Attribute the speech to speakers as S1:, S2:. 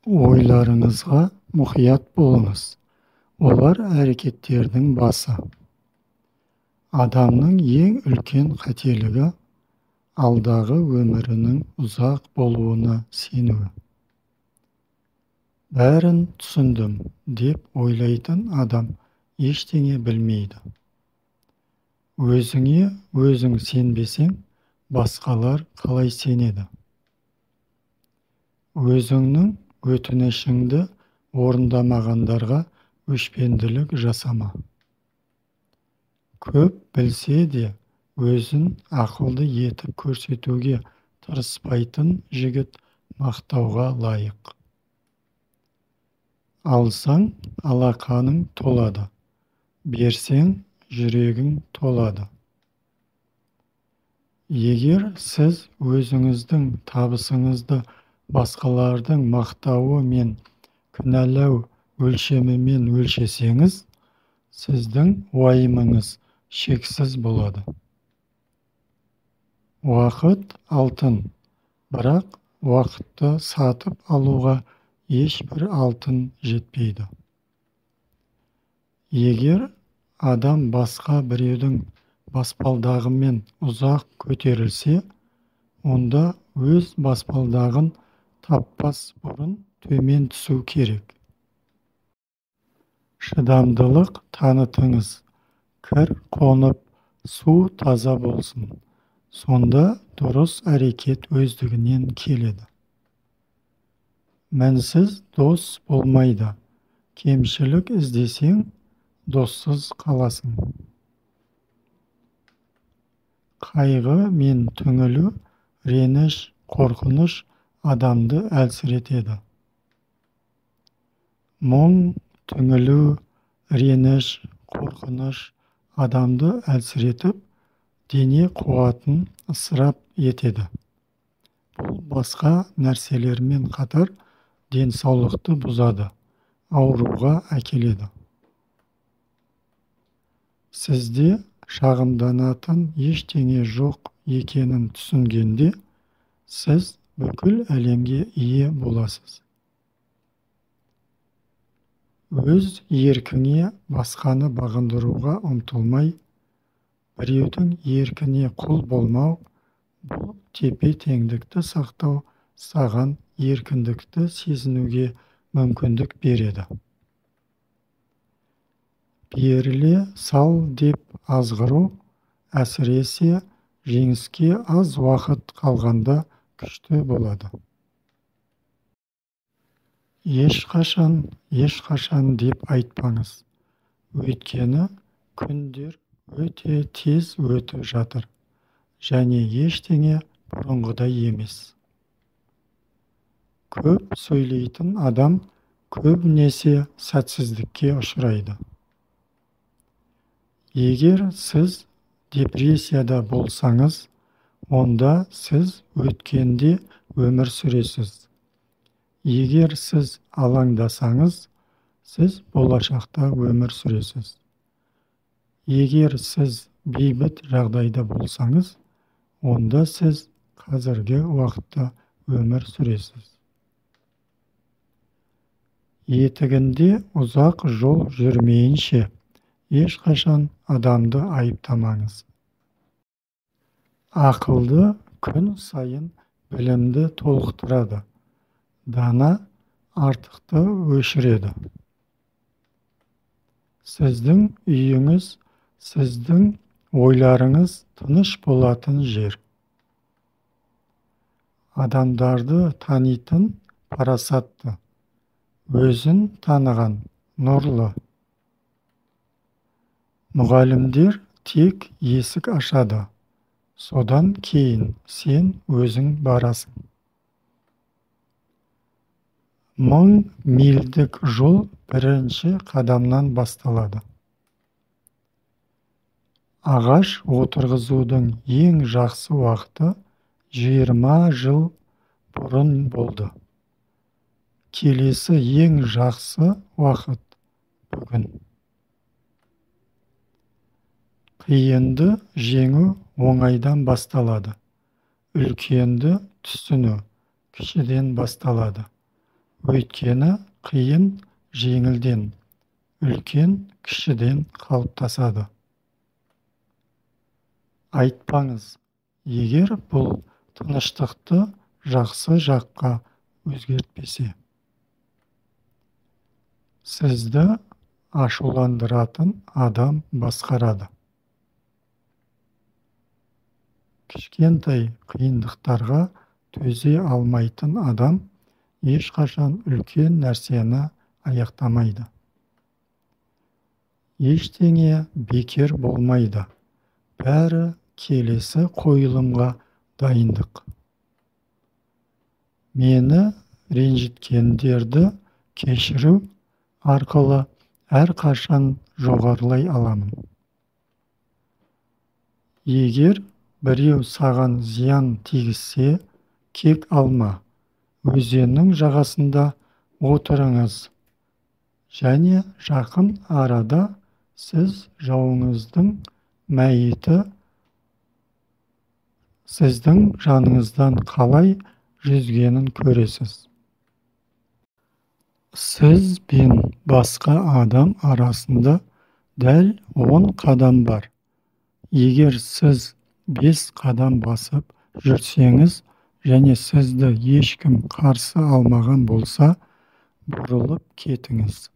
S1: Ойларыңызға мұқият болыңыз. Олар әрекеттердің басы. Адамның ең үлкен қателігі алдағы өмірінің ұзақ болуына сенуі. Бәрін түсіндім деп ойлайтын адам ештеңе білмейді. Өзіңе өзің сенбесең, басқалар қалай сенеді? Өзіңнің өтінішіңді орындамағандарға өшпенділік жасама. Көп білсе де, өзін ақылды етіп көрсетуге тырыспайтын жігіт мақтауға лайық. Алсаң, алақаның толады, берсең, жүрегің толады. Егер сіз өзіңіздің табысыңызды басқалардың мақтауы мен кінәлау өлшемімен өлшесеңіз, сіздің уайымыңыз шексіз болады. Уақыт алтын, бірақ уақытты сатып алуға ешбір алтын жетпейді. Егер адам басқа біреудің баспалдағымен ұзақ көтерілсе, онда өз баспалдағын таппас бұрын төмен түсу керек. Шыдамдылық танытыңыз. Кір қонып, су таза болсын. Сонда дұрыс әрекет өздігінен келеді. Мәнсіз дос болмайды. Кемшілік іздесең, доссыз қаласың. Қайғы мен түңілу, реніш, қорқыныш адамды әлсіретеді. Мұң, түңілу, реніш, қорқыныш адамды әлсіретіп, дене қуатын ысырап етеді. Бұл басқа нәрселермен қатар денсаулықты бұзады, ауруға әкеледі. Сізде шағымданатын ештеңе жоқ екенін түсінгенде, сіз бүкіл әлемге ие боласыз. Өз еркіңе басқаны бағындыруға ұмтылмай, біреудің еркіне құл болмау, бұл тепе-теңдікті сақтау саған еркіндікті сезінуге мүмкіндік береді. Беріле сал деп азғыру, әсіресе жеңіске аз уақыт қалғанда күшті болады. Ешқашан деп айтпаңыз. Өйткені күндер өте тез өтіп жатыр, және ештеңе бұрынғыдай емес. Көп сөйлейтін адам көбінесе сәтсіздікке ұшырайды. Егер сіз депрессияда болсаңыз, онда сіз өткенде өмір сүресіз. Егер сіз алаңдасаңыз, сіз болашақта өмір сүресіз. Егер сіз бейбіт жағдайда болсаңыз, онда сіз қазіргі уақытта өмір сүресіз. Етігінде ұзақ жол жүрмейінше, ешқашан адамды айыптамаңыз. Ақылды күн сайын білімді толықтырады. Дана артықты өшіреді. Сіздің үйіңіз, сіздің ойларыңыз тыныш болатын жер. Адамдарды танитын парасатты, өзін таныған нұрлы. Мұғалімдер тек есік ашады, содан кейін сен өзің барасың. 1000 мильдік жол бірінші қадамнан басталады. Ағаш отырғызудың ең жақсы уақыты 20 жыл бұрын болды. Келесі ең жақсы уақыт бүгін. Қиынды жеңу оңайдан басталады. Үлкенді түсіну кішіден басталады. Өйткені қиын жеңілден, үлкен кішіден қалыптасады. Айтпаңыз, егер бұл тыныштықты жақсы жаққа өзгертпесе. Сізді ашуландыратын адам басқарады. Кішкентай қиындықтарға төзе алмайтын адам ешқашан үлкен нәрсені аяқтамайды. Ештеңе бекер болмайды. Бәрі келесі қойылымға дайындық. Мені ренжіткендерді кешіру арқылы әрқашан жоғарылай аламын. Егер біреу саған зиян тигізсе, кек алма. Өзеннің жағасында отырыңыз. Және жақын арада сіз жауыңыздың мәйіті сіздің жаныңыздан қалай жүзгенін көресіз. Сіз бен басқа адам арасында дәл 10 қадам бар. Егер сіз 5 қадам басып жүрсеңіз және сізді ешкім қарсы алмаған болса, бұрылып кетіңіз.